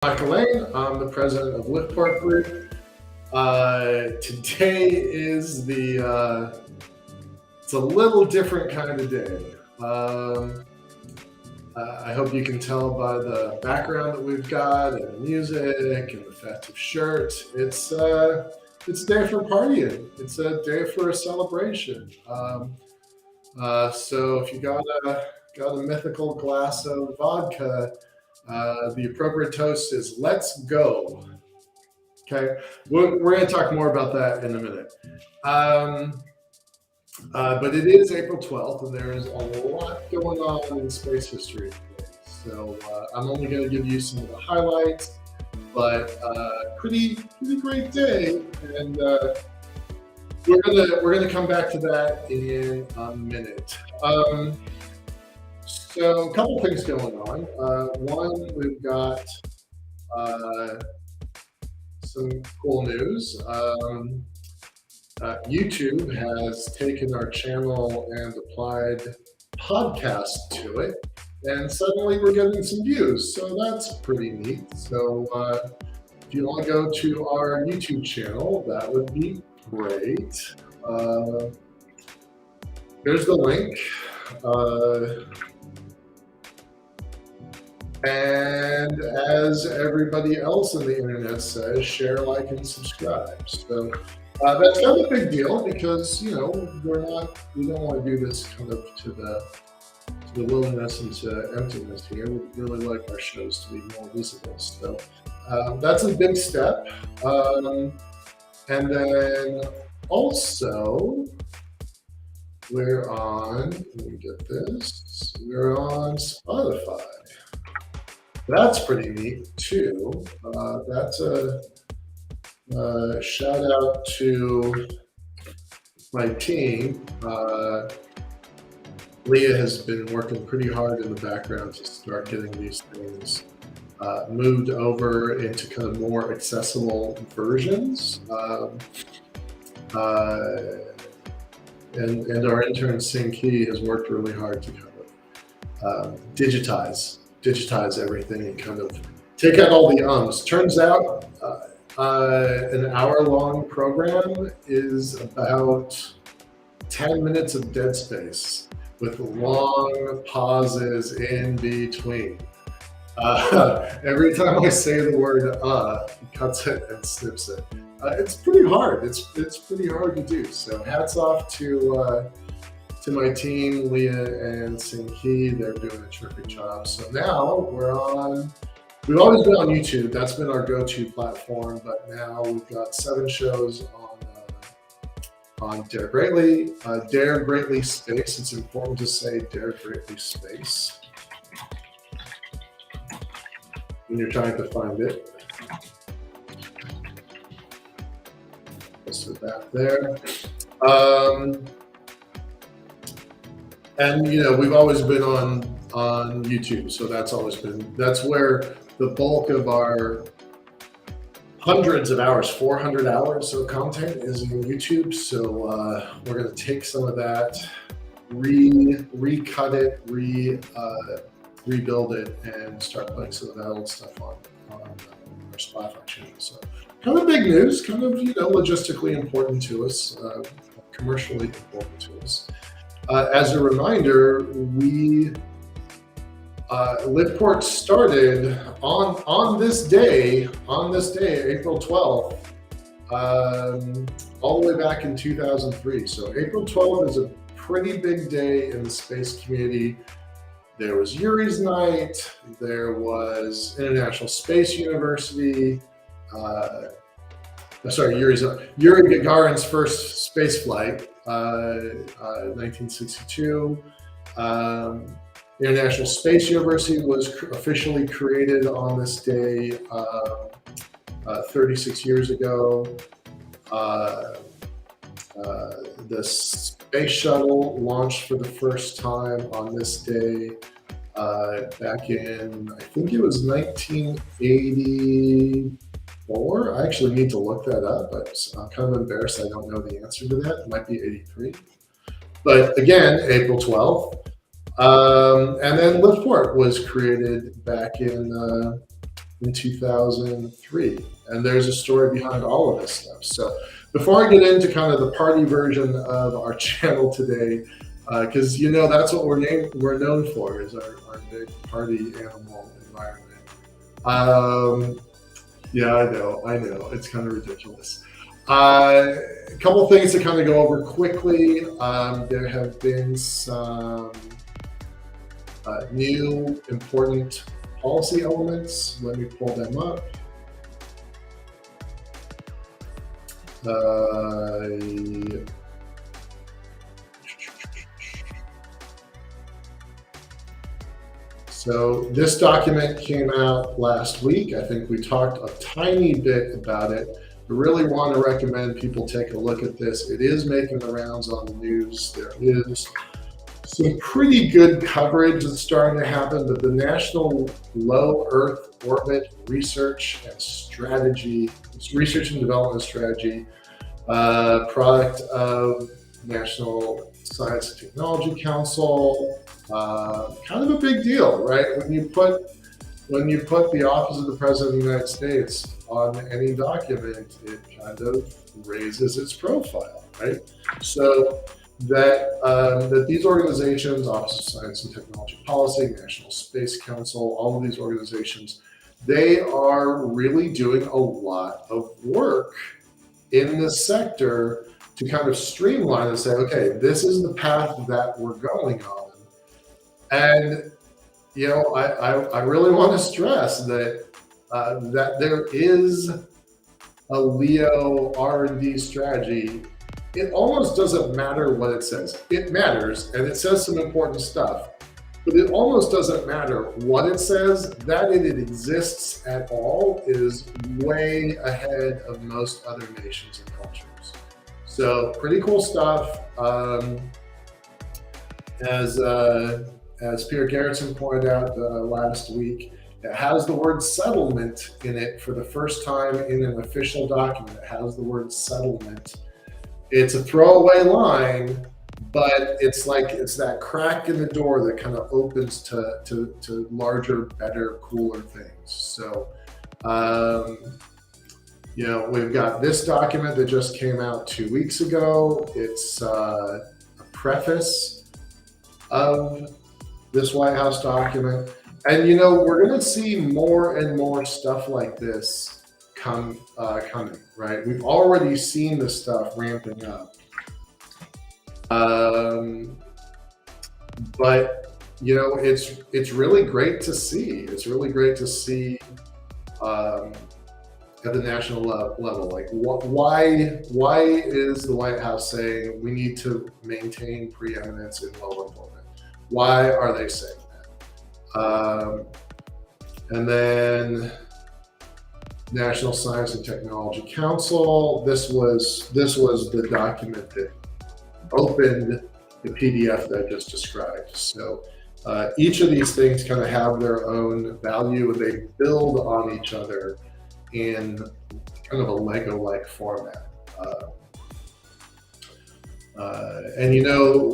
Michael Lane. I'm the president of Liftport Group. Today is it's a little different kind of day. I hope you can tell by the background that we've got and the music and the festive shirt. It's a day for partying. It's a day for a celebration. So if you got a mythical glass of vodka, the appropriate toast is "Let's go." Okay, we're going to talk more about that in a minute. But it is April 12th, and there is a lot going on in space history today. So I'm only going to give you some of the highlights, but pretty great day, and we're gonna come back to that in a minute. So a couple things going on. One, we've got some cool news. YouTube has taken our channel and applied podcast to it, and suddenly we're getting some views. So that's pretty neat. So if you want to go to our YouTube channel, that would be great. Here's the link. And as everybody else on the internet says, share, like, and subscribe. So that's kind of a big deal because we don't want to do this kind of to the wilderness and to emptiness here. We really like our shows to be more visible. So that's a big step. And then also we're on. Let me get this. We're on Spotify. That's pretty neat too. That's a shout out to my team. Leah has been working pretty hard in the background to start getting these things moved over into kind of more accessible versions. And our intern Sing Key has worked really hard to kind of digitize everything and kind of take out all the ums. Turns out an hour-long program is about 10 minutes of dead space with long pauses in between. Every time I say the word he cuts it and snips it. It's pretty hard. It's pretty hard to do. So hats off to my team, Leah and Sing Hee. They're doing a terrific job. So now we've always been on YouTube. That's been our go-to platform, but now we've got 7 shows on DareGreatly. DareGreatly Space. It's important to say DareGreatly Space when you're trying to find it. So that there. And we've always been on YouTube, so that's where the bulk of our hundreds of hours, 400 hours of content is in YouTube. So we're going to take some of that, recut it, rebuild it, and start putting some of that old stuff on our Spotify channel. So kind of big news, kind of logistically important to us, commercially important to us. As a reminder, Liftport started on this day, April 12th, all the way back in 2003. So April 12th is a pretty big day in the space community. There was Yuri's night. There was International Space University. Yuri Gagarin's first space flight. 1962. International Space University was officially created on this day 36 years ago. The space shuttle launched for the first time on this day back in, I think it was 1984. I actually need to look that up, but I'm kind of embarrassed I don't know the answer to that. It might be 83. But again, April 12th. And then Liftport was created back in in 2003. And there's a story behind all of this stuff. So before I get into kind of the party version of our channel today, because that's what we're known for, is our big party animal environment. Yeah, I know, it's kind of ridiculous. A couple things to kind of go over quickly. There have been some new important policy elements. Let me pull them up. So this document came out last week. I think we talked a tiny bit about it. I really want to recommend people take a look at this. It is making the rounds on the news. There is some pretty good coverage that's starting to happen, but the National Low Earth Orbit Research and Development Strategy, product of National Science and Technology Council, kind of a big deal, right? When you put the Office of the President of the United States on any document, it kind of raises its profile, right? So that these organizations, Office of Science and Technology Policy, National Space Council, all of these organizations, they are really doing a lot of work in this sector to kind of streamline and say, okay, this is the path that we're going on. And I really want to stress that that there is a LEO R&D strategy. It almost doesn't matter what it says. It matters, and it says some important stuff, but it almost doesn't matter what it says. That it exists at all is way ahead of most other nations and cultures. So pretty cool stuff. As Peter Garrison pointed out last week, it has the word settlement in it for the first time in an official document. It has the word settlement. It's a throwaway line, but it's that crack in the door that kind of opens to larger, better, cooler things. So, we've got this document that just came out 2 weeks ago. It's a preface of this White House document. And, we're going to see more and more stuff like this coming, right? We've already seen this stuff ramping up. But, it's really great to see. It's really great to see at the national level. Like, why is the White House saying we need to maintain preeminence in low Earth orbit? Why are they saying that? And then National Science and Technology Council. This was the document that opened the PDF that I just described. So each of these things kind of have their own value, and they build on each other in kind of a Lego-like format. And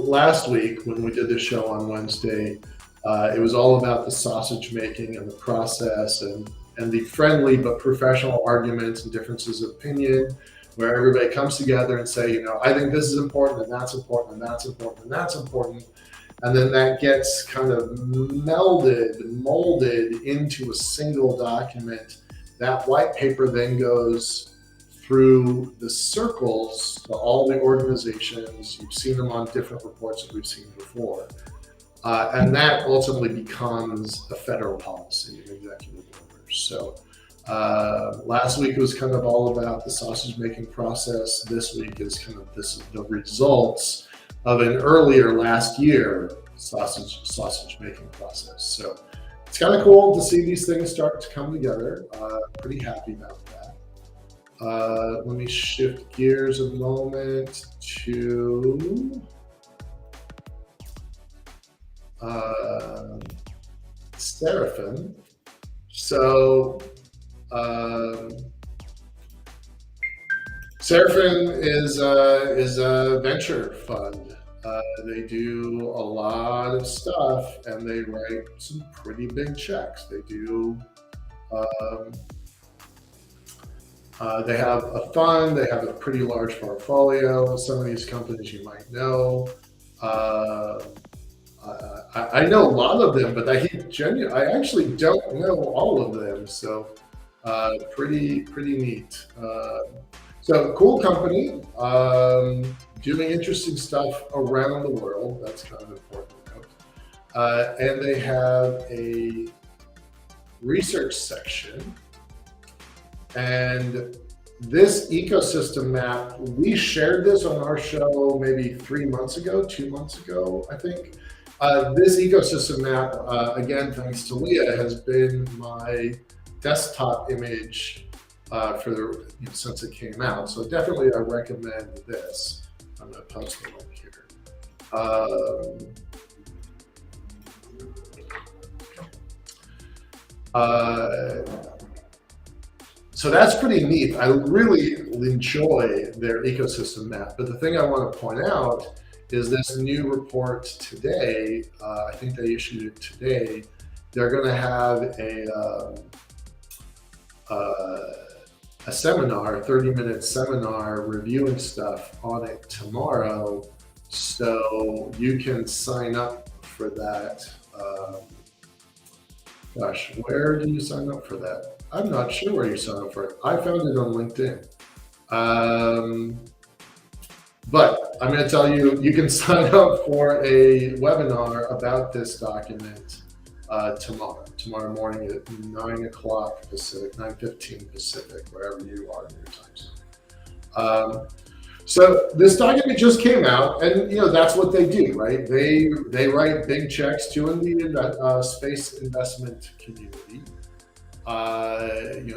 last week when we did this show on Wednesday, it was all about the sausage making and the process and the friendly but professional arguments and differences of opinion, where everybody comes together and say, I think this is important, and that's important, and that's important, and that's important. And then that gets kind of molded into a single document. That white paper then goes through the circles to all the organizations. You've seen them on different reports that we've seen before. And that ultimately becomes a federal policy, an executive order. So last week was kind of all about the sausage making process. This week is kind of the results of an earlier last year sausage making process. So it's kind of cool to see these things start to come together. Pretty happy about that. Let me shift gears a moment to Seraphim. So Seraphim is a venture fund. They do a lot of stuff, and they write some pretty big checks. They do They have a fund, they have a pretty large portfolio. Some of these companies you might know. Uh, I know a lot of them, but I actually don't know all of them. So pretty neat. So cool company, doing interesting stuff around the world. That's kind of important to note. And they have a research section. And this ecosystem map, we shared this on our show maybe 3 months ago, 2 months ago, I think. This ecosystem map, again, thanks to Leah, has been my desktop image since it came out. So definitely I recommend this. I'm going to post the link here. So that's pretty neat. I really enjoy their ecosystem map. But the thing I want to point out is this new report today. I think they issued it today. They're going to have a seminar, a 30-minute seminar reviewing stuff on it tomorrow. So you can sign up for that. Gosh, where do you sign up for that? I'm not sure where you sign up for it. I found it on LinkedIn. But I'm going to tell you, you can sign up for a webinar about this document tomorrow morning at 9 o'clock Pacific, 9:15 Pacific, wherever you are in your time zone. So this document just came out, and that's what they do, right? They write big checks to the space investment community.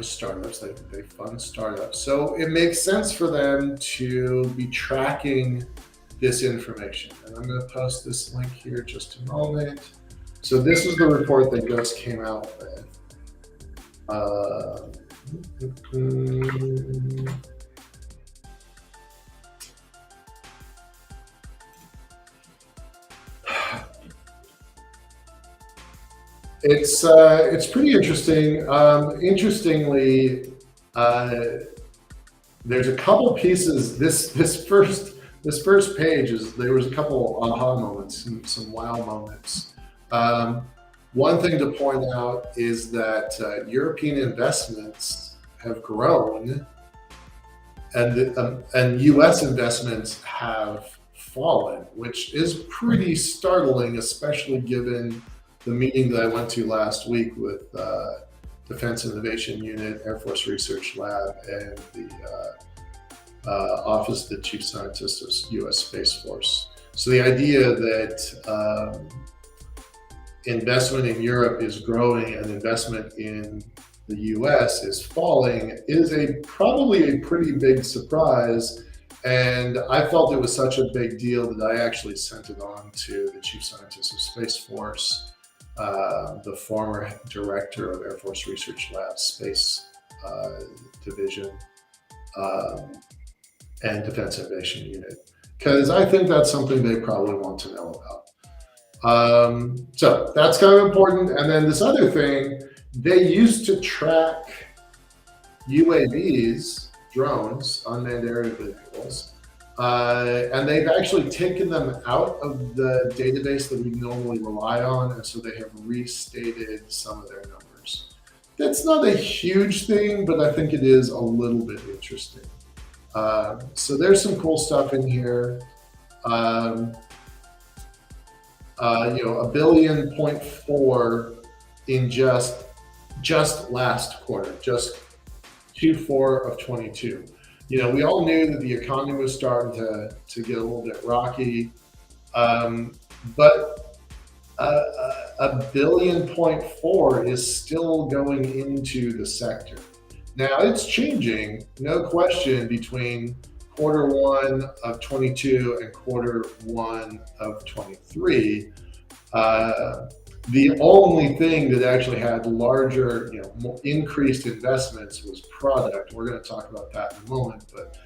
Startups, they fund startups. So it makes sense for them to be tracking this information. And I'm going to post this link here just a moment. So this is the report they just came out with. It's pretty interesting. Interestingly, there's a couple pieces. This first page there was a couple aha moments, some wow moments. One thing to point out is that European investments have grown, and U.S. investments have fallen, which is pretty startling, especially given the meeting that I went to last week with Defense Innovation Unit, Air Force Research Lab, and the Office of the Chief Scientist of U.S. Space Force. So the idea that investment in Europe is growing and investment in the U.S. is falling is probably a pretty big surprise. And I felt it was such a big deal that I actually sent it on to the Chief Scientist of Space Force, the former director of Air Force Research Lab Space Division, and Defense Innovation Unit, because I think that's something they probably want to know about. So that's kind of important. And then this other thing, they used to track UAVs, drones, unmanned aerial vehicles, and they've actually taken them out of the database that we normally rely on, and so they have restated some of their numbers. That's not a huge thing, but I think it is a little bit interesting. So there's some cool stuff in here. $1.4 billion in just last quarter, just Q4 of 22. We all knew that the economy was starting to get a little bit rocky, but $1.4 billion is still going into the sector. Now it's changing, no question, between quarter one of 22 and quarter one of 23. The only thing that actually had larger, more increased investments was product. We're going to talk about that in a moment, but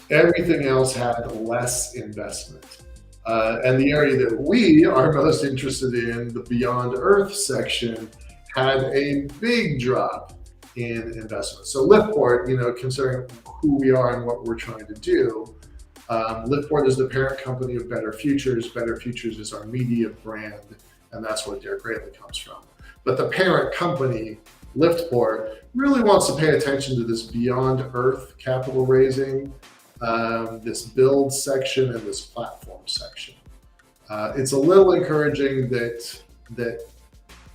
everything else had less investment. And the area that we are most interested in, the Beyond Earth section, had a big drop in investment. So Liftport, considering who we are and what we're trying to do, Liftport is the parent company of Better Futures. Better Futures is our media brand, and that's what DareGreatly comes from. But the parent company, Liftport, really wants to pay attention to this Beyond Earth capital raising, this build section, and this platform section. It's a little encouraging that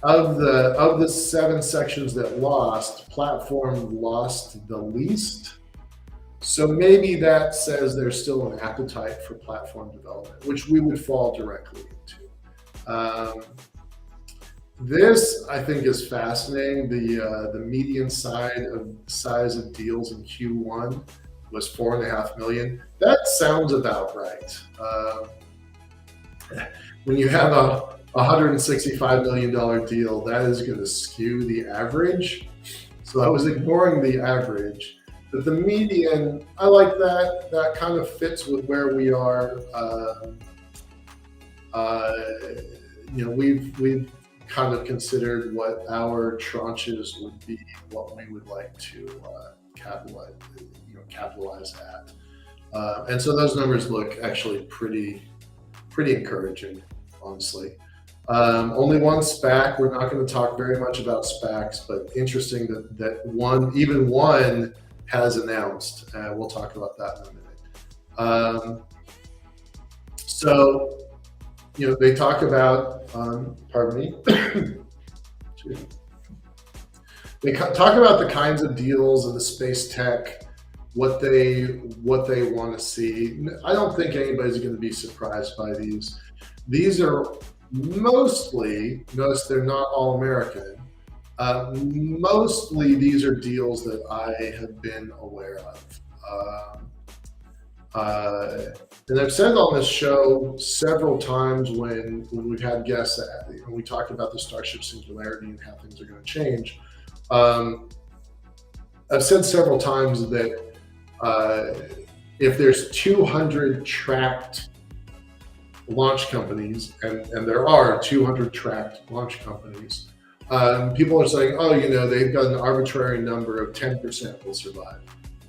of the 7 sections that lost, platform lost the least. So maybe that says there's still an appetite for platform development, which we would fall directly into. This, I think, is fascinating. The median size of deals in Q1 was 4.5 million. That sounds about right. When you have a $165 million deal, that is going to skew the average. So I was ignoring the average. But the median, I like that. That kind of fits with where we are. We've kind of considered what our tranches would be, what we would like to capitalize at. And so those numbers look actually pretty encouraging, honestly. Only one SPAC. We're not going to talk very much about SPACs, but interesting that even one has announced. We'll talk about that in a minute. So, they talk about, pardon me. They talk about the kinds of deals in the space tech, what they want to see. I don't think anybody's going to be surprised by these. These are mostly, notice they're not all American. Mostly these are deals that I have been aware of. And I've said on this show several times when we've had guests, we talked about the Starship Singularity and how things are going to change. I've said several times that if there's 200 tracked launch companies, and there are 200 tracked launch companies, people are saying, they've got an arbitrary number of 10% will survive.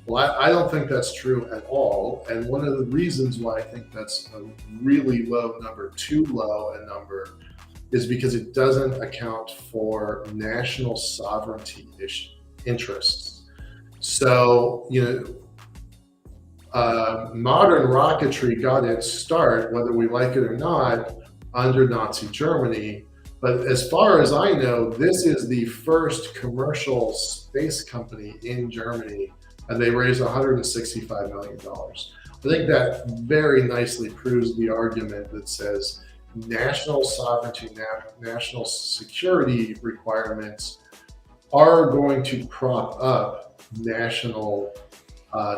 Well, I don't think that's true at all. And one of the reasons why I think that's a really low number, too low a number, is because it doesn't account for national sovereignty interests. So, modern rocketry got its start, whether we like it or not, under Nazi Germany. But as far as I know, this is the first commercial space company in Germany, and they raised $165 million. I think that very nicely proves the argument that says national sovereignty, national security requirements are going to prop up national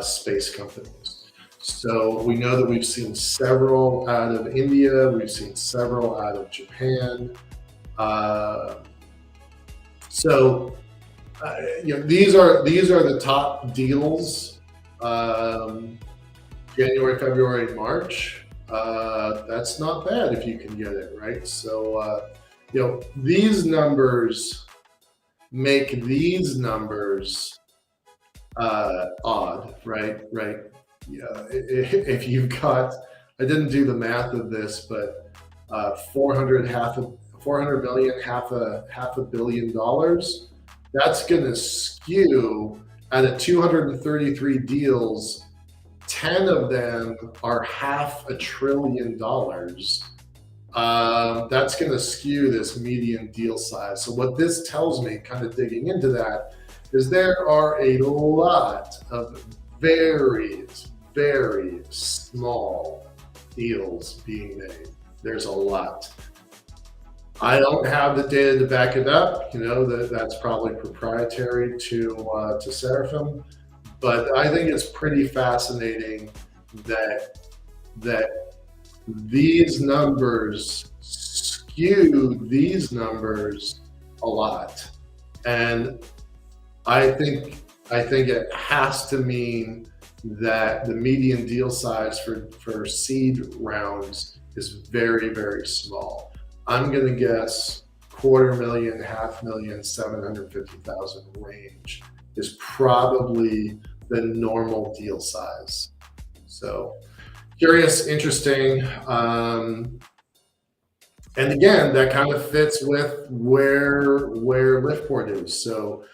space companies. So we know that we've seen several out of India, we've seen several out of Japan. These are the top deals. January, February, March. That's not bad if you can get it, right? So these numbers make these numbers odd, right? Yeah. If you've got, I didn't do the math of this, but 400 million, half a billion dollars. That's going to skew out of 233 deals. 10 of them are $500 billion. That's going to skew this median deal size. So what this tells me, kind of digging into that, is there are a lot of very, very small deals being made. There's a lot. I don't have the data to back it up. That's probably proprietary to Seraphim, but I think it's pretty fascinating that these numbers skew these numbers a lot, and I think it has to mean that the median deal size for seed rounds is very, very small. I'm going to guess $250,000, $500,000, 750,000 range is probably the normal deal size. So curious, interesting. And again, that kind of fits with where Liftport is. So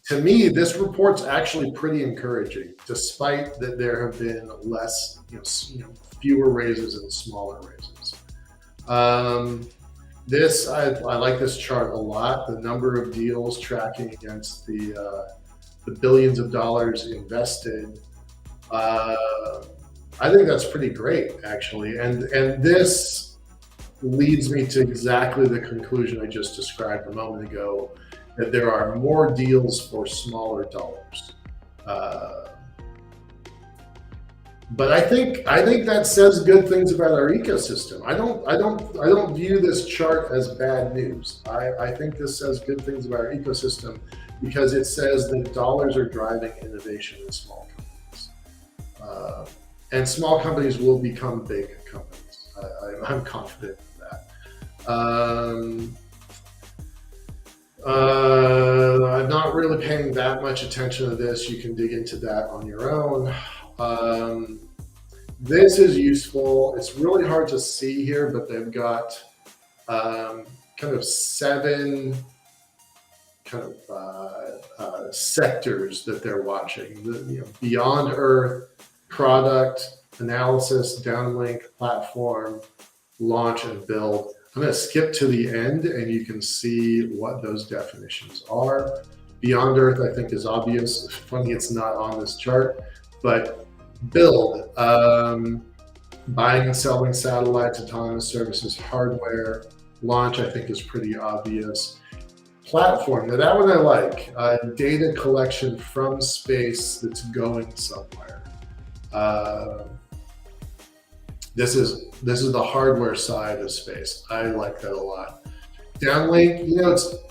to me, this report's actually pretty encouraging, despite that there have been less, fewer raises and smaller raises. I like this chart a lot. The number of deals tracking against the billions of dollars invested. I think that's pretty great, actually. And this leads me to exactly the conclusion I just described a moment ago, that there are more deals for smaller dollars. But I think that says good things about our ecosystem. I don't view this chart as bad news. I think this says good things about our ecosystem because it says that dollars are driving innovation in small companies, and small companies will become big companies. I'm confident in that. I'm not really paying that much attention to this. You can dig into that on your own. This is useful. It's really hard to see here, but they've got kind of 7 kind of sectors that they're watching. Beyond Earth, product, analysis, downlink, platform, launch, and build. I'm going to skip to the end and you can see what those definitions are. Beyond Earth, I think, is obvious. It's funny it's not on this chart, but build, buying and selling satellites, autonomous services, hardware. Launch, I think, is pretty obvious. Platform, now that one I like. Data collection from space that's going somewhere. This is the hardware side of space. I like that a lot. Downlink,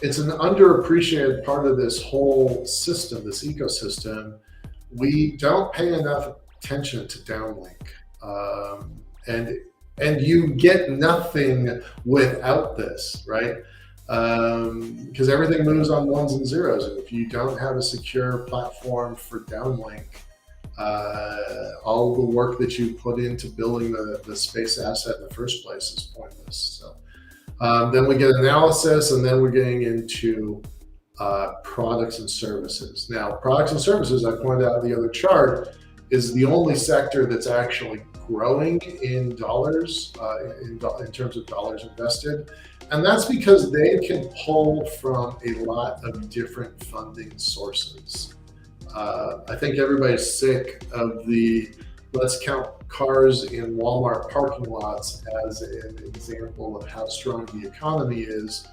it's an underappreciated part of this whole system, this ecosystem. We don't pay enough attention to downlink, and you get nothing without this, right? Because everything moves on ones and zeros, and if you don't have a secure platform for downlink, all the work that you put into building the space asset in the first place is pointless. So then we get analysis, and then we're getting into products and services. Now, products and services, I pointed out in the other chart, is the only sector that's actually growing in dollars, in terms of dollars invested. And that's because they can pull from a lot of different funding sources. I think everybody's sick of the let's count cars in Walmart parking lots as an example of how strong the economy is.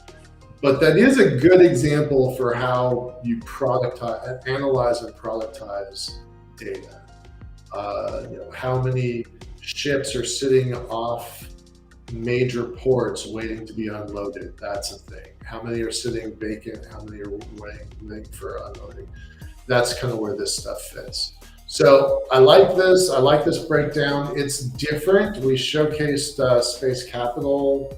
But that is a good example for how you analyze and productize data. How many ships are sitting off major ports waiting to be unloaded? That's a thing. How many are sitting vacant? How many are waiting for unloading? That's kind of where this stuff fits. So I like this. I like this breakdown. It's different. We showcased Space Capital.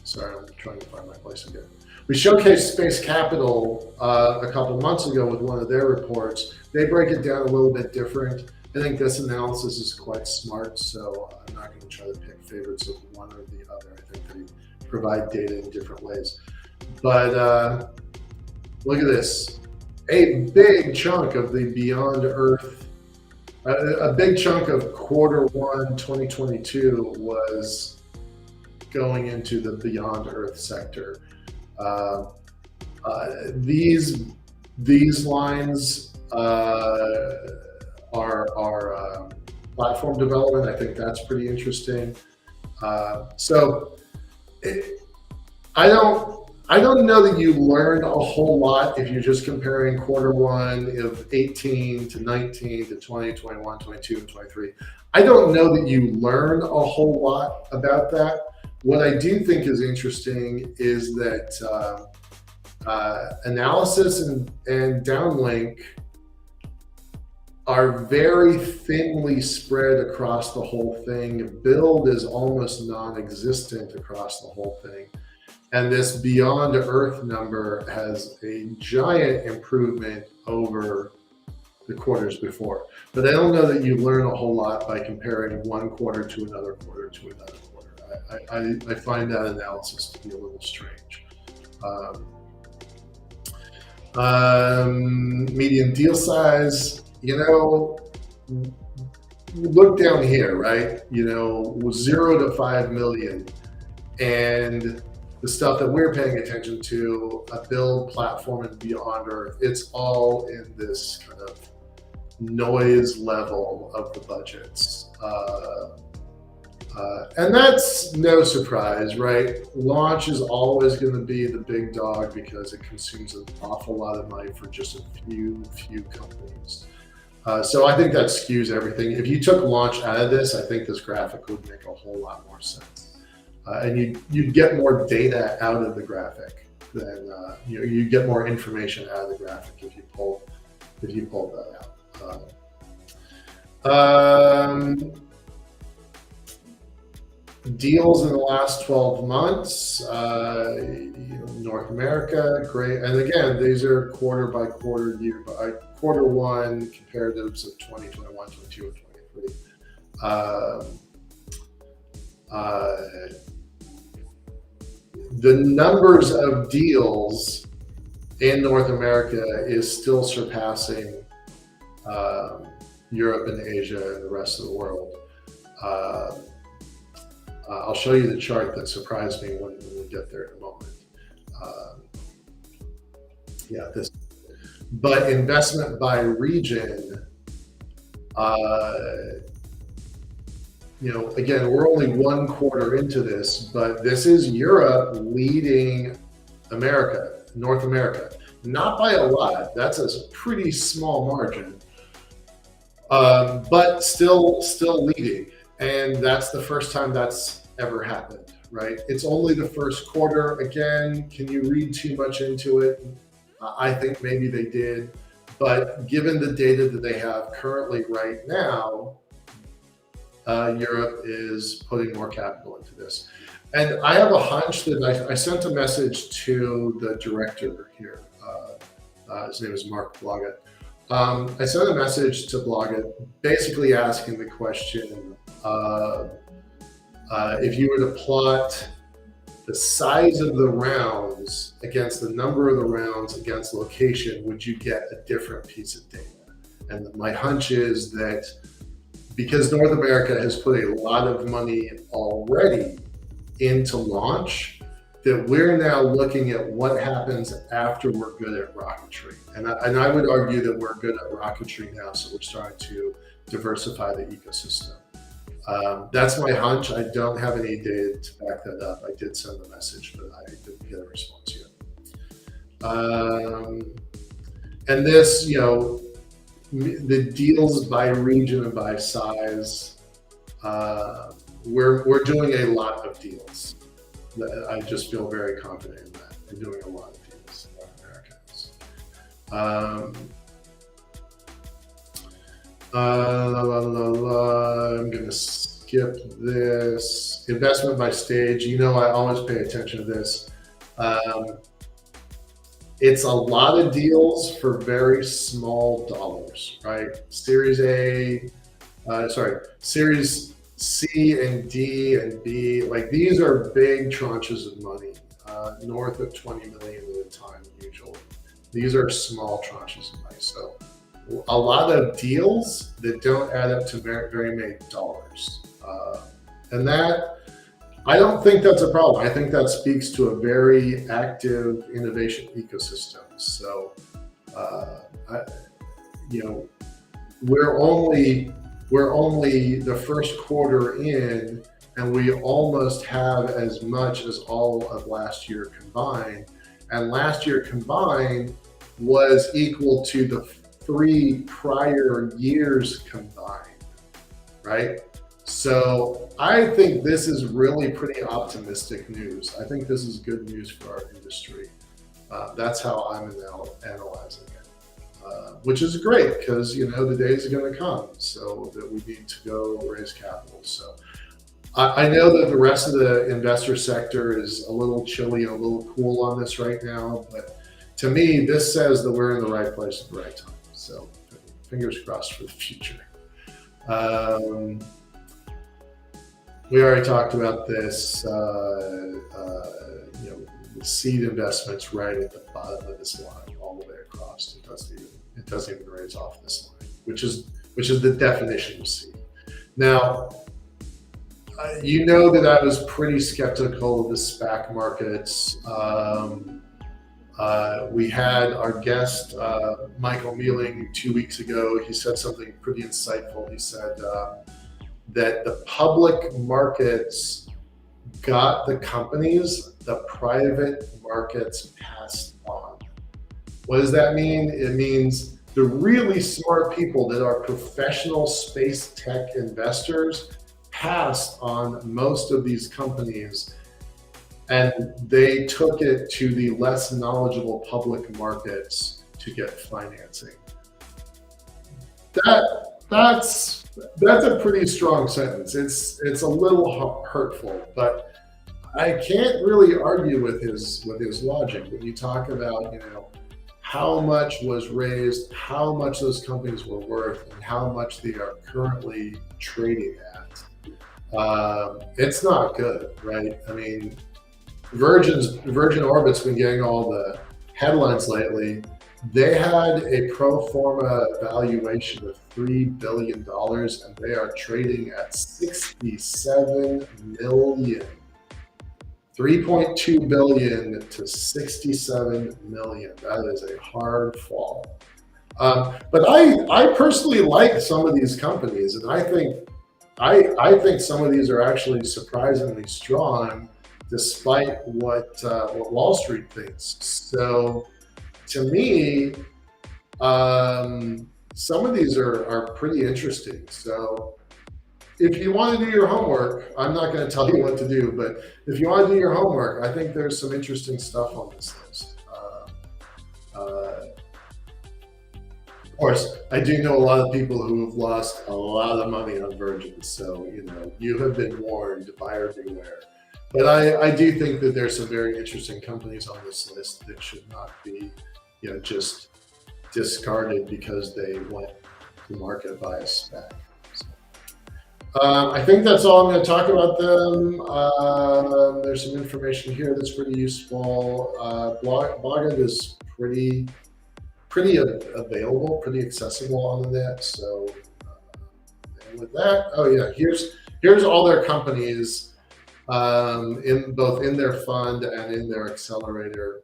Sorry, I'm trying to find my place again. We showcased Space Capital a couple months ago with one of their reports. They break it down a little bit different. I think this analysis is quite smart, so I'm not going to try to pick favorites of one or the other. I think they provide data in different ways. But look at this. A big chunk of the Beyond Earth, a big chunk of Q1 2022 was going into the Beyond Earth sector. These lines are platform development. I think that's pretty interesting. I don't know that you learn a whole lot if you're just comparing Q1 of 18 to 19 to 20, 21, 22, and 23. I don't know that you learn a whole lot about that. What I do think is interesting is that analysis and downlink are very thinly spread across the whole thing. Build is almost non-existent across the whole thing. And this beyond Earth number has a giant improvement over the quarters before. But I don't know that you learn a whole lot by comparing one quarter to another quarter to another quarter. I find that analysis to be a little strange. Median deal size, look down here, right? 0 to 5 million. And the stuff that we're paying attention to, a build, platform, and beyond Earth, it's all in this kind of noise level of the budgets. And that's no surprise, right? Launch is always going to be the big dog because it consumes an awful lot of money for just a few companies. So I think that skews everything. If you took launch out of this, I think this graphic would make a whole lot more sense. And you'd get more data out of the graphic than you get more information out of the graphic if you pull that out. Deals in the last 12 months, North America, great. And again, these are quarter by quarter, year by quarter one comparatives of 2021, 22, and 23. The numbers of deals in North America is still surpassing Europe and Asia and the rest of the world. I'll show you the chart that surprised me when we get there in a moment. This. But investment by region, again, we're only one quarter into this, but this is Europe leading North America. Not by a lot, that's a pretty small margin, but still leading. And that's the first time that's ever happened, right? It's only the first quarter. Again, can you read too much into it? I think maybe they did, but given the data that they have currently right now, Europe is putting more capital into this. And I have a hunch that I sent a message to the director here. His name is Mark Blogett. I sent a message to Blogett basically asking the question, if you were to plot the size of the rounds against the number of the rounds against location, would you get a different piece of data? And my hunch is that because North America has put a lot of money already into launch, that we're now looking at what happens after we're good at rocketry. And I would argue that we're good at rocketry now, so we're starting to diversify the ecosystem. That's my hunch. I don't have any data to back that up. I did send a message, but I didn't get a response yet. And this, the deals by region and by size, we're doing a lot of deals. I just feel very confident in that. We're doing a lot of deals in North Americans. I'm going to skip this. Investment by stage. I always pay attention to this. It's a lot of deals for very small dollars, right? Series C and D and B, these are big tranches of money, north of 20 million at a time usually. These are small tranches of money. So a lot of deals that don't add up to very many dollars. And that, I don't think that's a problem. I think that speaks to a very active innovation ecosystem. So, we're only the first quarter in, and we almost have as much as all of last year combined. And last year combined was equal to the 3 prior years combined, right? So I think this is really pretty optimistic news. I think this is good news for our industry. That's how I'm analyzing it. which is great because the days are going to come so that we need to go raise capital. So I know that the rest of the investor sector is a little chilly and a little cool on this right now, but to me, this says that we're in the right place at the right time. So fingers crossed for the future. We already talked about this, the seed investments right at the bottom of this line, all the way across. It doesn't even raise off this line, which is the definition of seed. Now, that I was pretty skeptical of the SPAC markets. We had our guest, Michael Mealing, 2 weeks ago. He said something pretty insightful. He said that the public markets got the companies, the private markets passed on. What does that mean? It means the really smart people that are professional space tech investors passed on most of these companies, and they took it to the less knowledgeable public markets to get financing. That's a pretty strong sentence. It's a little hurtful, but I can't really argue with his logic when you talk about how much was raised, how much those companies were worth, and how much they are currently trading at. It's not good, right? I mean, Virgin Orbit's been getting all the headlines lately. They had a pro forma valuation of $3 billion, and they are trading at 67 million. 3.2 billion to 67 million. That is a hard fall. But I personally like some of these companies, and I think some of these are actually surprisingly strong, despite what Wall Street thinks. So, to me, some of these are pretty interesting. So, if you want to do your homework, I'm not going to tell you what to do, but if you want to do your homework, I think there's some interesting stuff on this list. Of course, I do know a lot of people who have lost a lot of money on Virgin, so you have been warned, buyer beware. But I do think that there's some very interesting companies on this list that should not be, just discarded because they went to market via SPAC. I think that's all I'm going to talk about them. There's some information here that's pretty useful. Blogger is pretty available, pretty accessible on the net. So, and with that, here's all their companies in their fund and in their accelerator.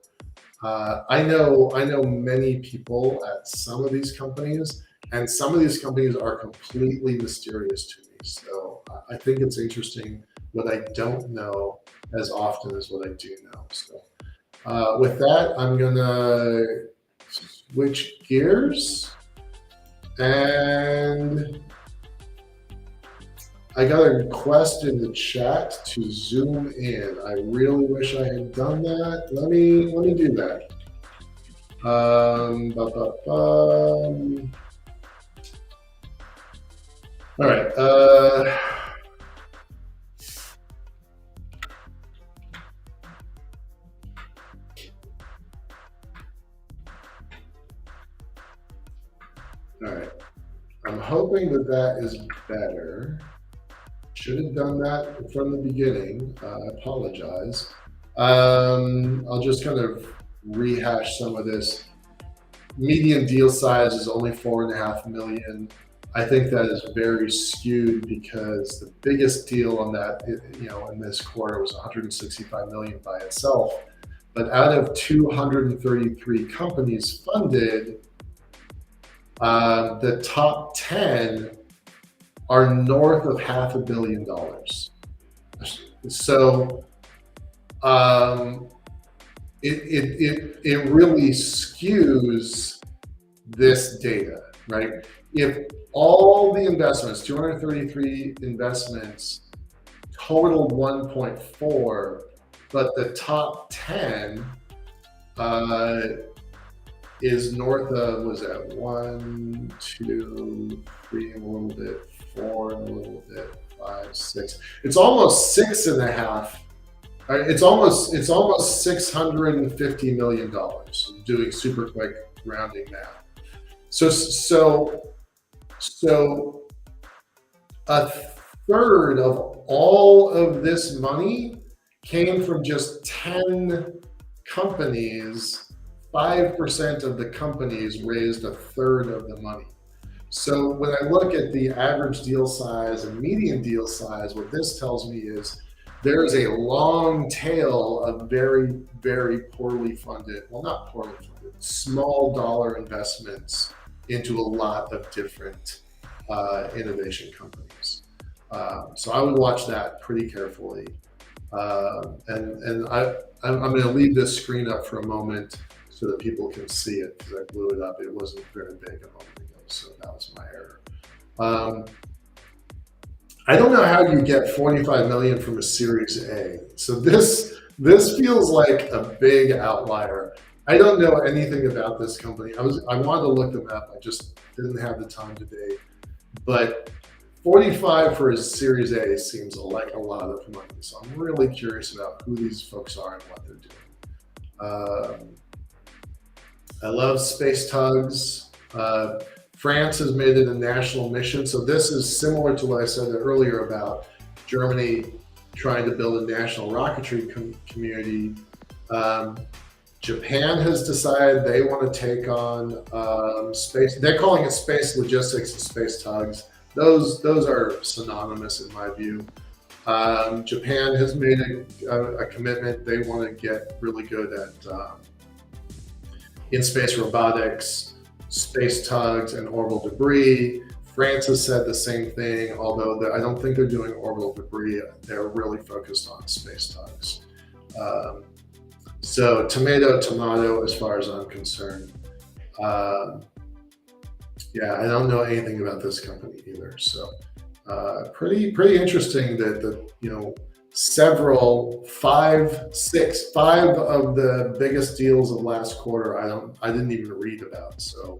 I know many people at some of these companies, and some of these companies are completely mysterious to me. So I think it's interesting what I don't know as often as what I do know. So with that, I'm gonna switch gears, and I got a request in the chat to zoom in. I really wish I had done that. Let me do that. All right. All right. I'm hoping that is better. Should have done that from the beginning. I apologize. I'll just kind of rehash some of this. Median deal size is only 4.5 million. I think that is very skewed because the biggest deal on that, in this quarter was 165 million by itself. But out of 233 companies funded, the top 10 are north of $500 million. So it really skews this data, right? If all the investments, 233 investments, totaled 1.4, but the top 10 is north of, was that 1, 2, 3 and a little bit, 4 and a little bit, 5, 6. It's almost 6.5. It's almost $650 million, doing super quick rounding math. So a third of all of this money came from just 10 companies. 5% of the companies raised a third of the money. So when I look at the average deal size and median deal size, what this tells me is there is a long tail of very, very poorly funded, well, not poorly funded, small dollar investments into a lot of different innovation companies. So I would watch that pretty carefully. And I'm going to leave this screen up for a moment so that people can see it, because I blew it up. It wasn't very big a moment ago, so that was my error. I don't know how you get 45 million from a Series A. So this feels like a big outlier. I don't know anything about this company. I wanted to look them up. I just didn't have the time today. But 45 for a Series A seems like a lot of money. So I'm really curious about who these folks are and what they're doing. I love space tugs. France has made it a national mission. So this is similar to what I said earlier about Germany trying to build a national rocketry community. Japan has decided they want to take on space. They're calling it space logistics and space tugs. Those are synonymous in my view. Japan has made a commitment. They want to get really good at in-space robotics, space tugs, and orbital debris. France has said the same thing, although I don't think they're doing orbital debris. They're really focused on space tugs. So tomato, as far as I'm concerned. Yeah, I don't know anything about this company either. So pretty interesting that five of the biggest deals of last quarter I didn't even read about. So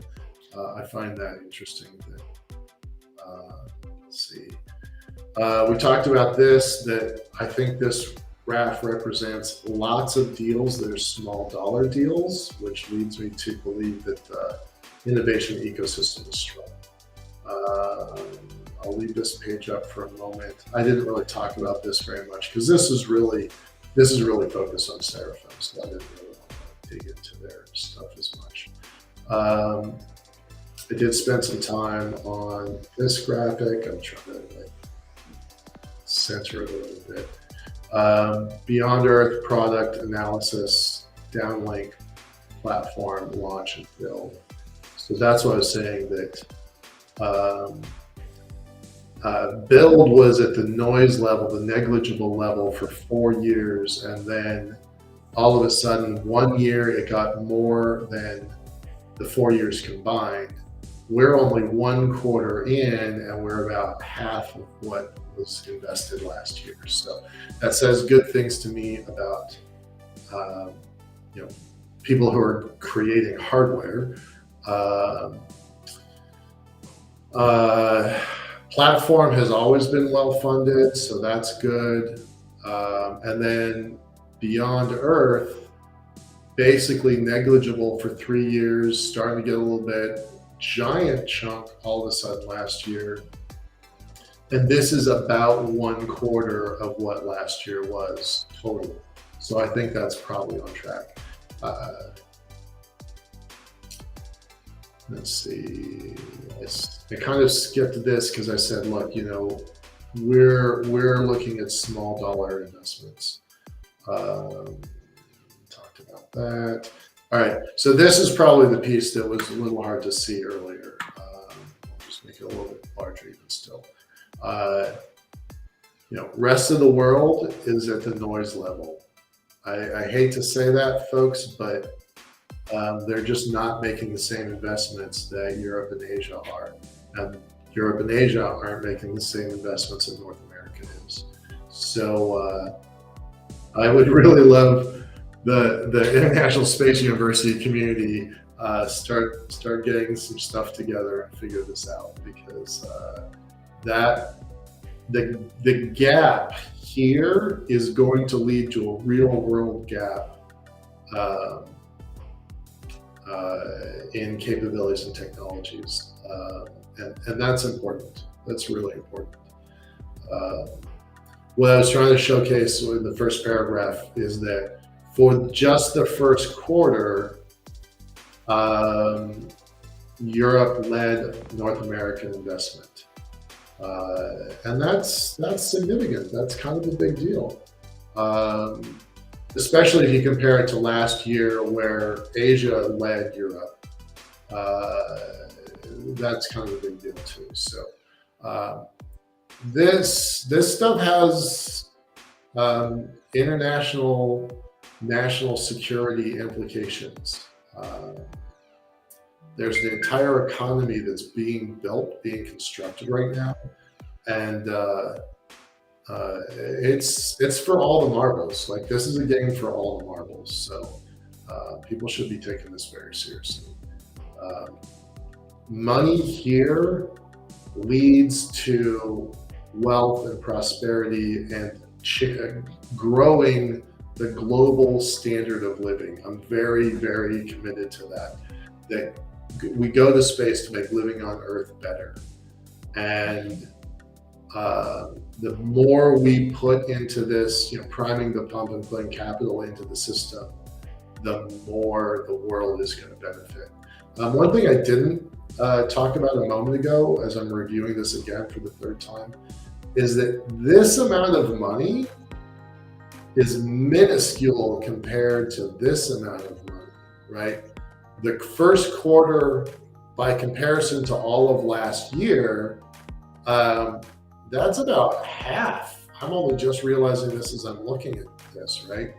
I find that interesting. Let's see. We talked about this, that I think this graph represents lots of deals that are small dollar deals, which leads me to believe that the innovation ecosystem is strong. I'll leave this page up for a moment. I didn't really talk about this very much because this is really focused on Seraphim, so I didn't really want to dig into their stuff as much. I did spend some time on this graphic. I'm trying to center it a little bit. Beyond Earth product analysis, downlink, platform, launch, and build. So that's what I was saying, that build was at the noise level, the negligible level, for 4 years, and then all of a sudden 1 year it got more than the 4 years combined. We're only 1 quarter in, and we're about half of what was invested last year. So that says good things to me about people who are creating hardware. Platform has always been well funded, so that's good. And then Beyond Earth, basically negligible for 3 years, starting to get a little bit, giant chunk all of a sudden last year. And this is about 1 quarter of what last year was total. So I think that's probably on track. Let's see. I kind of skipped this because I said, look, we're looking at small dollar investments. Talked about that. All right. So this is probably the piece that was a little hard to see earlier. I'll just make it a little bit larger even still. Rest of the world is at the noise level. I hate to say that, folks, but they're just not making the same investments that Europe and Asia are. And Europe and Asia aren't making the same investments that North America is. So I would really love the International Space University community start getting some stuff together and figure this out, because that the gap here is going to lead to a real world gap um, in capabilities and technologies, and that's important. That's really important. Uh, what I was trying to showcase in the first paragraph is that for just the first quarter, Europe led North American investment, and that's significant. That's kind of a big deal, um, especially if you compare it to last year, where Asia led Europe. Uh, that's kind of a big deal too. So uh, this stuff has international national security implications. Uh, there's an entire economy that's being built, being constructed right now, and it's for all the marbles. Like, this is a game for all the marbles. So people should be taking this very seriously. Um, Money here leads to wealth and prosperity and growing the global standard of living. I'm very, very committed to that. That we go to space to make living on Earth better. And the more we put into this, priming the pump and putting capital into the system, the more the world is going to benefit. One thing I didn't talk about a moment ago, as I'm reviewing this again for the third time, is that this amount of money is minuscule compared to this amount of money, right? The first quarter, by comparison to all of last year, that's about half. I'm only just realizing this as I'm looking at this, right?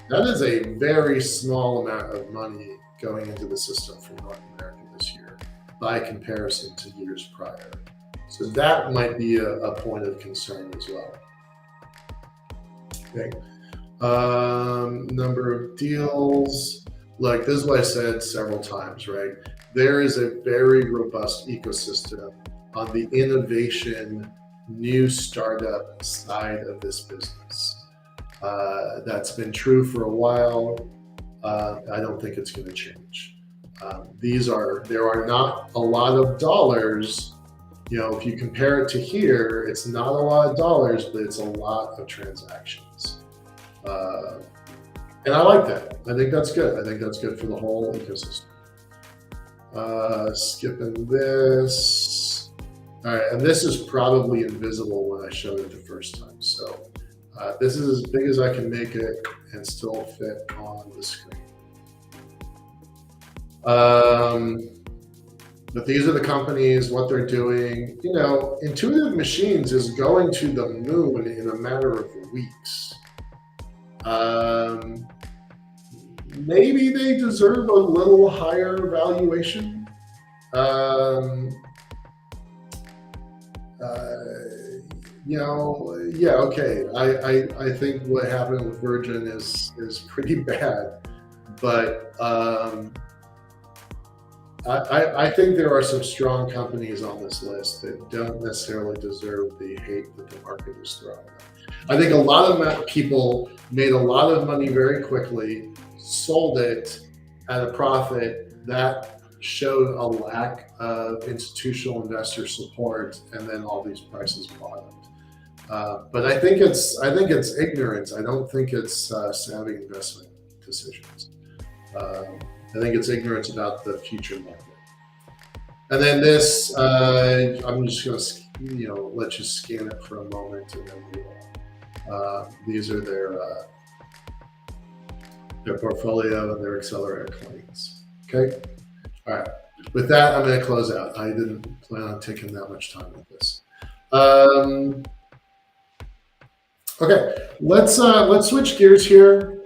That is a very small amount of money going into the system for North America this year by comparison to years prior. So that might be a point of concern as well. Okay. Number of deals. Look, this is what I said several times, right? There is a very robust ecosystem on the innovation, new startup side of this business. That's been true for a while. I don't think it's going to change. There are not a lot of dollars. If you compare it to here, it's not a lot of dollars, but it's a lot of transactions. And I like that. I think that's good. I think that's good for the whole ecosystem. Skipping this. All right, and this is probably invisible when I showed it the first time. So this is as big as I can make it and still fit on the screen. But these are the companies, what they're doing. Intuitive Machines is going to the moon in a matter of weeks. Maybe they deserve a little higher valuation. Yeah, okay. I think what happened with Virgin is pretty bad, but I think there are some strong companies on this list that don't necessarily deserve the hate that the market is throwing them. I think a lot of people made a lot of money very quickly, sold it at a profit that showed a lack of institutional investor support, and then all these prices bottomed. But I think it's ignorance. I don't think it's savvy investment decisions. I think it's ignorance about the future market. And then this, I'm just going to let you scan it for a moment, and then move on. These are their portfolio and their accelerator claims. Okay. All right. With that, I'm going to close out. I didn't plan on taking that much time with this. Okay, let's switch gears here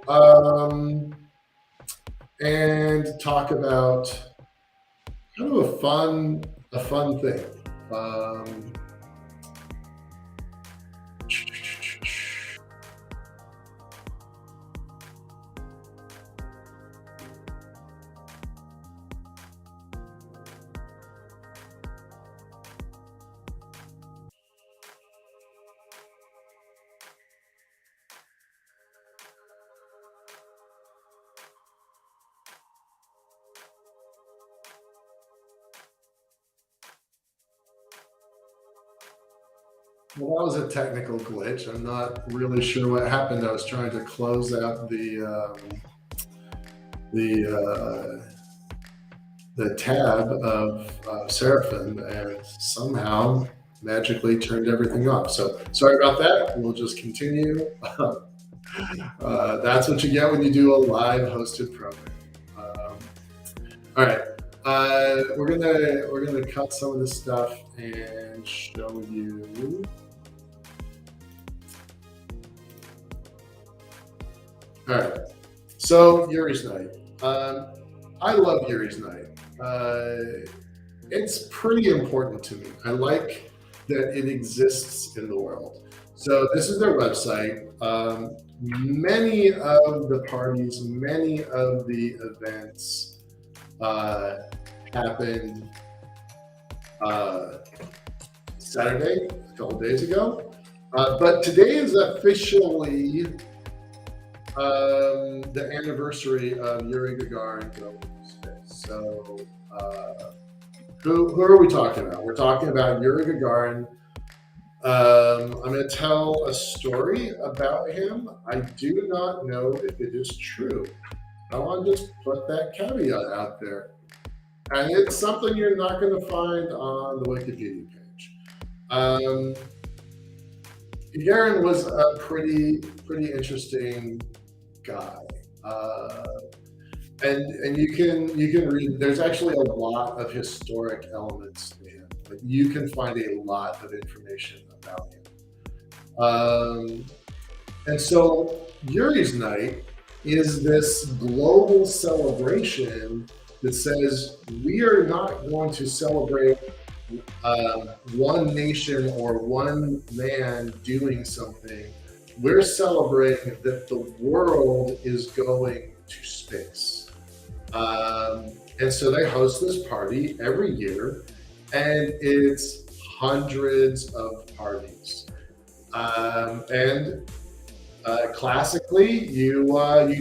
and talk about kind of a fun thing. Well, that was a technical glitch. I'm not really sure what happened. I was trying to close out the the tab of Seraphim and somehow magically turned everything off. So sorry about that. We'll just continue. That's what you get when you do a live hosted program. All right, we're gonna cut some of this stuff and show you. All right, so Yuri's Night. I love Yuri's Night. It's pretty important to me. I like that it exists in the world. So this is their website. Many of the parties, many of the events happened Saturday, a couple days ago. But today is officially the anniversary of Yuri Gagarin going to space. So who are we talking about? We're talking about Yuri Gagarin. I'm going to tell a story about him. I do not know if it is true. I want to just put that caveat out there. And it's something you're not going to find on the Wikipedia page. Gagarin was a pretty interesting guy. And you can read, there's actually a lot of historic elements to him. Like you can find a lot of information about him. And so Yuri's Night is this global celebration that says we are not going to celebrate one nation or one man doing something. We're celebrating that the world is going to space. And so they host this party every year, and it's hundreds of parties. Classically, you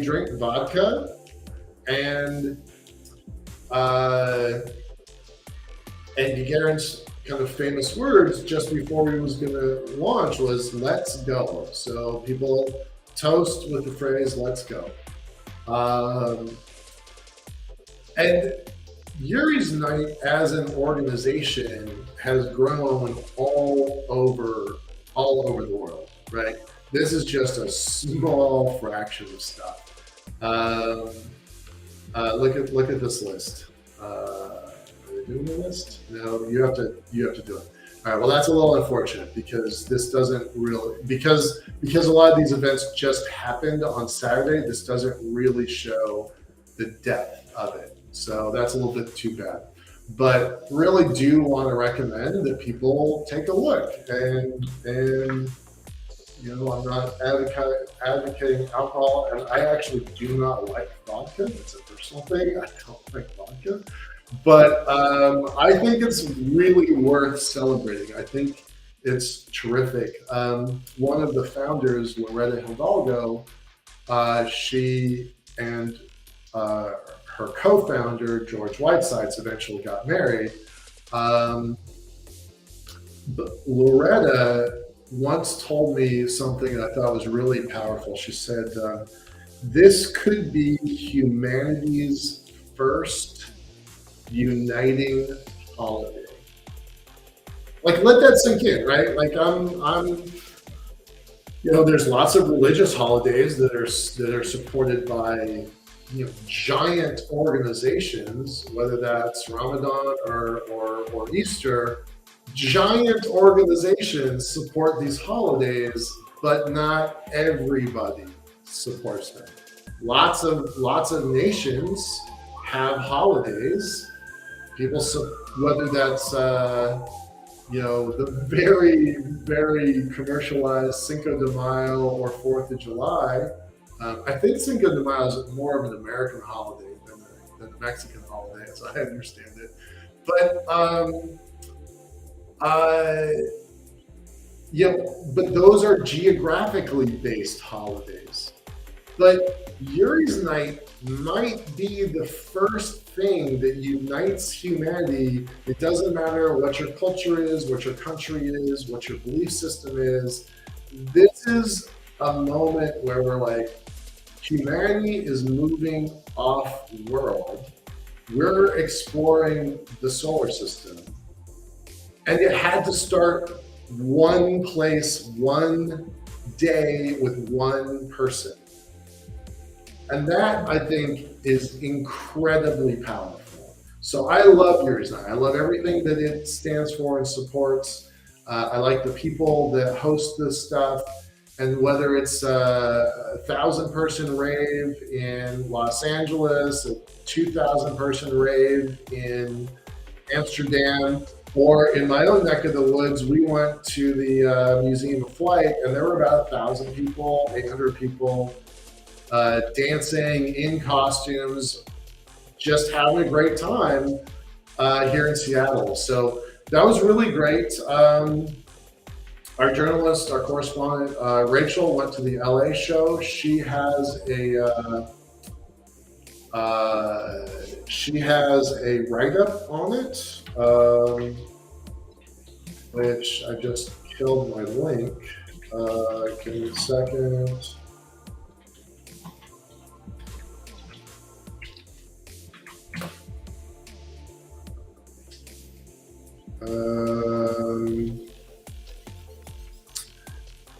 drink vodka, and Gagarin's kind of famous words just before he was going to launch was "Let's go." So people toast with the phrase "Let's go." And Yuri's Night as an organization has grown all over the world, right? This is just a small fraction of stuff. Look at this list. Are they doing the list? No, you have to do it. All right. Well, that's a little unfortunate because this doesn't really because a lot of these events just happened on Saturday. This doesn't really show the depth of it. So that's a little bit too bad. But really do want to recommend that people take a look. And I'm not advocating alcohol, and I actually do not like vodka. It's a personal thing. I don't like vodka. But I think it's really worth celebrating. I think it's terrific. One of the founders, Loretta Hidalgo, she and her co-founder, George Whitesides, eventually got married. But Loretta once told me something that I thought was really powerful. She said, this could be humanity's first uniting holiday. Like, let that sink in, right? Like there's lots of religious holidays that are supported by giant organizations, whether that's Ramadan or Easter. Giant organizations support these holidays, but not everybody supports them. Lots of nations have holidays. People, whether that's the very, very commercialized Cinco de Mayo or 4th of July. I think Cinco de Mayo is more of an American holiday than the Mexican holiday, as I understand it. But but those are geographically based holidays. But Yuri's Night might be the first thing that unites humanity. It doesn't matter what your culture is, what your country is, what your belief system is. This is a moment where we're like, humanity is moving off world. We're exploring the solar system. And it had to start one place, one day with one person. And that, I think, is incredibly powerful. So I love Yuri's Night. I love everything that it stands for and supports. I like the people that host this stuff. And whether it's a 1,000-person rave in Los Angeles, a 2,000-person rave in Amsterdam, or in my own neck of the woods, we went to the Museum of Flight, and there were about 1,000 people, 800 people, dancing in costumes, just having a great time here in Seattle. So that was really great. Our journalist, our correspondent, Rachel, went to the LA show. She has a write-up on it, which I just killed my link. Give me a second.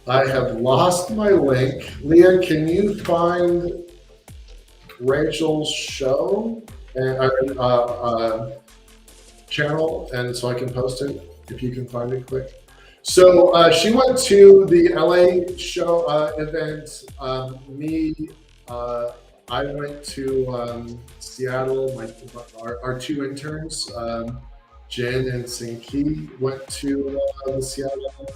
I have lost my link. Leah, can you find Rachel's show and channel, and so I can post it if you can find it quick? So she went to the LA show event. I went to Seattle. Our two interns, Jen and Sinki, went to the Seattle.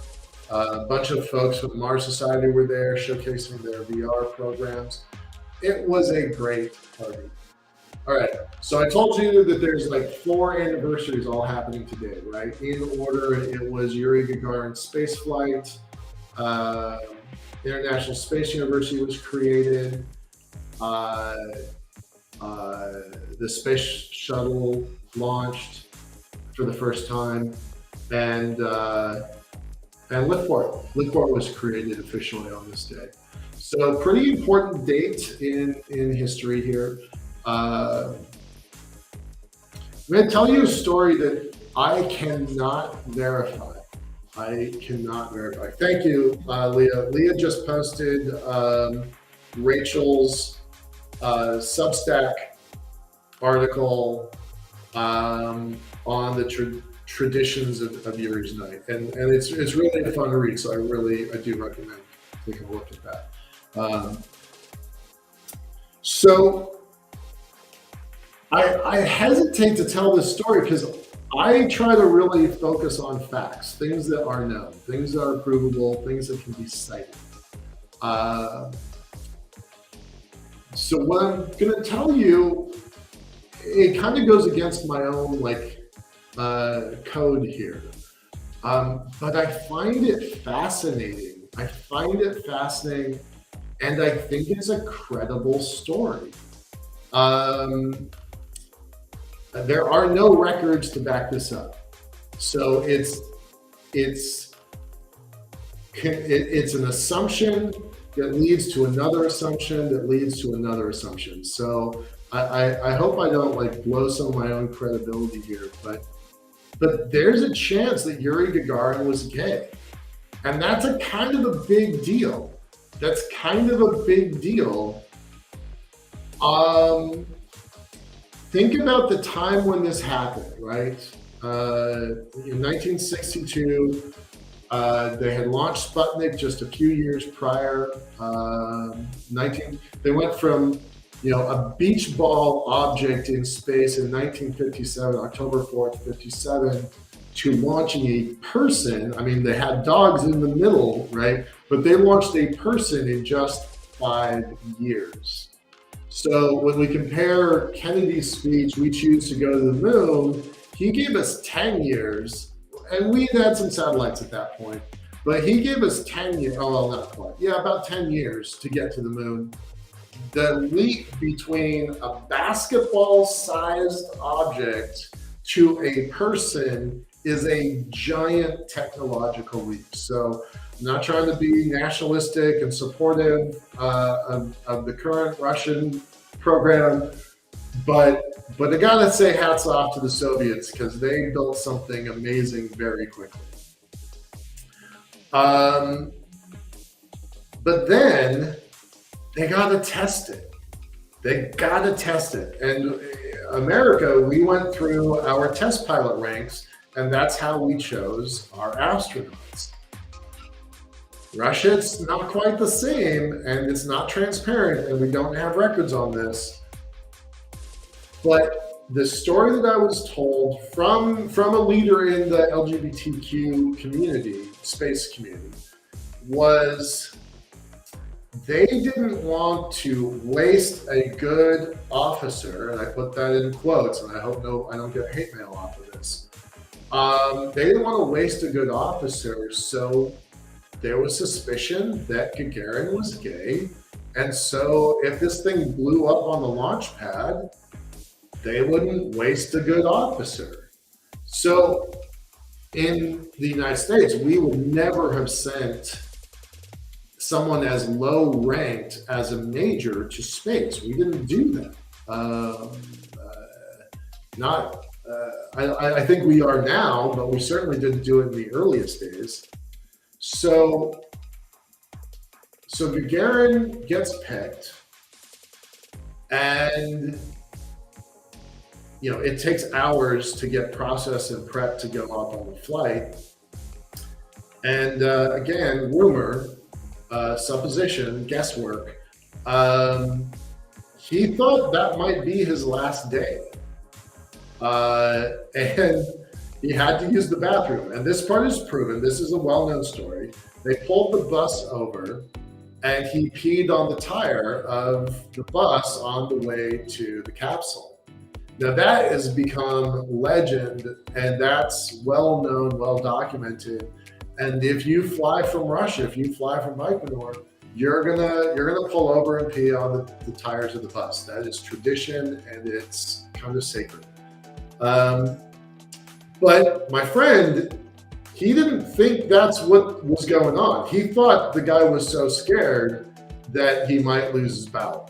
A bunch of folks from Mars Society were there showcasing their VR programs. It was a great party. All right, so I told you that there's like 4 anniversaries all happening today, right? In order, it was Yuri Gagarin's spaceflight, International Space University was created, the space shuttle launched for the first time, and Liftport. Liftport was created officially on this day. So pretty important date in history here. I'm going to tell you a story that I cannot verify. Thank you, Leah. Leah just posted Rachel's Substack article on the traditions of Yuri's Night, and it's really a fun read. So I do recommend taking a look at that. So I hesitate to tell this story because I try to really focus on facts, things that are known, things that are provable, things that can be cited. So what I'm going to tell you, it kind of goes against my own code here, but I find it fascinating. And I think it's a credible story. There are no records to back this up, so it's an assumption that leads to another assumption that leads to another assumption. So I hope I don't blow some of my own credibility here, but there's a chance that Yuri Gagarin was gay, and that's a kind of a big deal. Think about the time when this happened, right? In 1962, they had launched Sputnik just a few years prior. They went from a beach ball object in space in 1957, October 4th, 57, to launching a person. I mean, they had dogs in the middle, right? But they launched a person in just 5 years. So when we compare Kennedy's speech, "We choose to go to the moon," he gave us 10 years, and we had some satellites at that point, but he gave us 10 years, oh, well, not quite. Yeah, about 10 years to get to the moon. the leap between a basketball-sized object to a person is a giant technological leap. So I'm not trying to be nationalistic and supportive of the current Russian program, but I gotta say hats off to the Soviets because they built something amazing very quickly. But then they gotta test it. And America, we went through our test pilot ranks, and that's how we chose our astronauts. Russia, it's not quite the same, and it's not transparent, and we don't have records on this. But the story that I was told from a leader in the LGBTQ community, space community, was they didn't want to waste a good officer, and I put that in quotes, and I hope I don't get hate mail off of this. They didn't want to waste a good officer, so there was suspicion that Gagarin was gay, and so if this thing blew up on the launch pad, they wouldn't waste a good officer. So in the United States, we would never have sent someone as low ranked as a major to space. We didn't do that. I think we are now, but we certainly didn't do it in the earliest days. So Gagarin gets picked, and it takes hours to get processed and prepped to go up on the flight. And again, rumor, supposition, guesswork. He thought that might be his last day. And he had to use the bathroom. And this part is proven. This is a well-known story. They pulled the bus over, and he peed on the tire of the bus on the way to the capsule. Now that has become legend, and that's well known, well documented. And if you fly from Russia, if you fly from Baikonur, you're gonna pull over and pee on the tires of the bus. That is tradition, and it's kind of sacred. But my friend, he didn't think that's what was going on. He thought the guy was so scared that he might lose his bowel.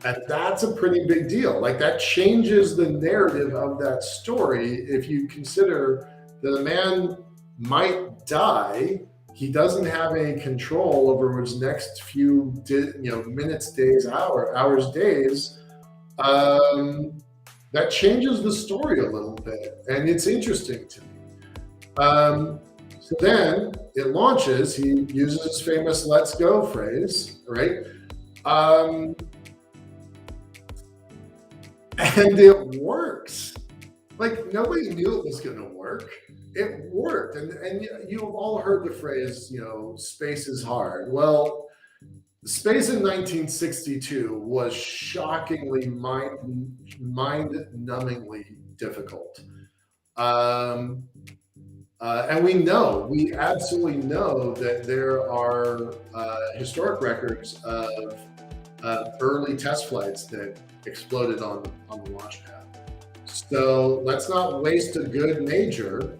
And that's a pretty big deal. Like, that changes the narrative of that story. If you consider that a man might die, he doesn't have any control over his next few minutes, days, hours, days. That changes the story a little bit, and it's interesting to me. So then it launches. He uses his famous "Let's go" phrase, right? And it works. Like, nobody knew it was going to work. It worked. And you've all heard the phrase, space is hard. Well, space in 1962 was shockingly mind-numbingly difficult. And we absolutely know that there are historic records of early test flights that exploded on the launch pad. So let's not waste a good major.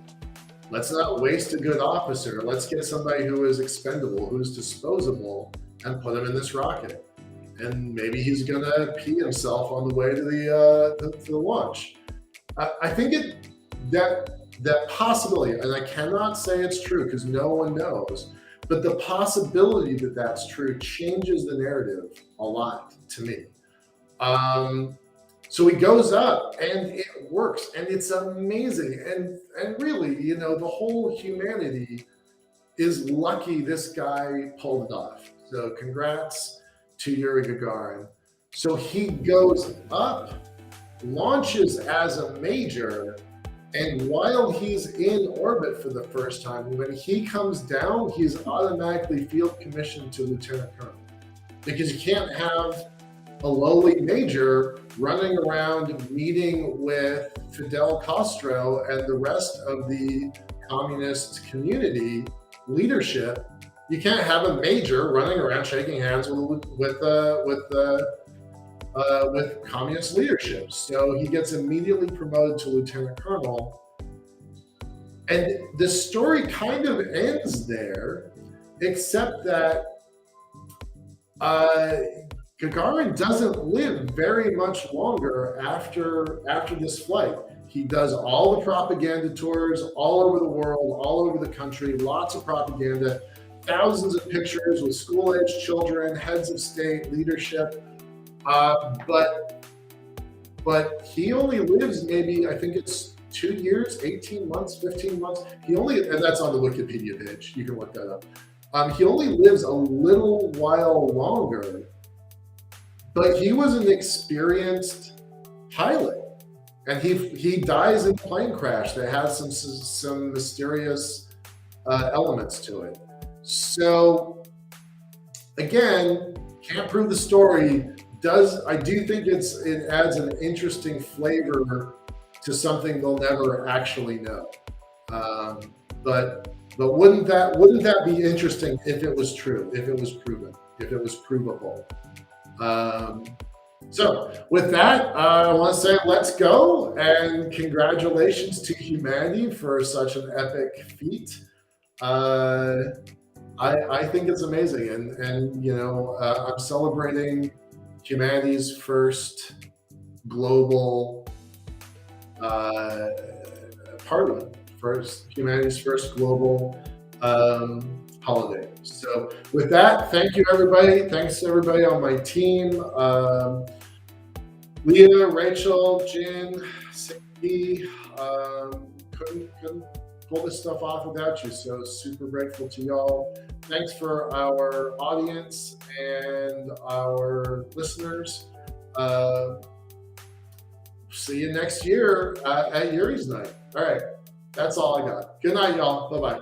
Let's not waste a good officer. Let's get somebody who is expendable, who's disposable, and put him in this rocket. And maybe he's gonna pee himself on the way to the launch. I think that possibility, and I cannot say it's true because no one knows, but the possibility that that's true changes the narrative a lot to me. So he goes up, and it works, and it's amazing. And really, the whole humanity is lucky this guy pulled it off. So congrats to Yuri Gagarin. So he goes up, launches as a major, and while he's in orbit for the first time, when he comes down, he's automatically field commissioned to lieutenant colonel, because you can't have a lowly major running around meeting with Fidel Castro and the rest of the communist community leadership have a major running around shaking hands with communist leadership. So he gets immediately promoted to lieutenant colonel. And the story kind of ends there, except that Gagarin doesn't live very much longer after this flight. He does all the propaganda tours all over the world, all over the country, lots of propaganda, thousands of pictures with school-age children, heads of state, leadership. But he only lives maybe, I think it's 2 years, 18 months, 15 months. And that's on the Wikipedia page. You can look that up. He only lives a little while longer, but he was an experienced pilot, and he dies in a plane crash that has some mysterious elements to it. So again, can't prove the story. I do think it adds an interesting flavor to something they'll never actually know. But wouldn't that be interesting if it was true, if it was proven, if it was provable? So with that, I want to say let's go, and congratulations to humanity for such an epic feat. I think it's amazing, and I'm celebrating humanity's first global party, humanity's first global holiday. So with that, thank you everybody. Thanks to everybody on my team. Leah, Rachel, Jin, Cindy, couldn't pull this stuff off without you. So super grateful to y'all. Thanks for our audience and our listeners. See you next year at Yuri's night. All right. That's all I got. Good night, y'all. Bye-bye.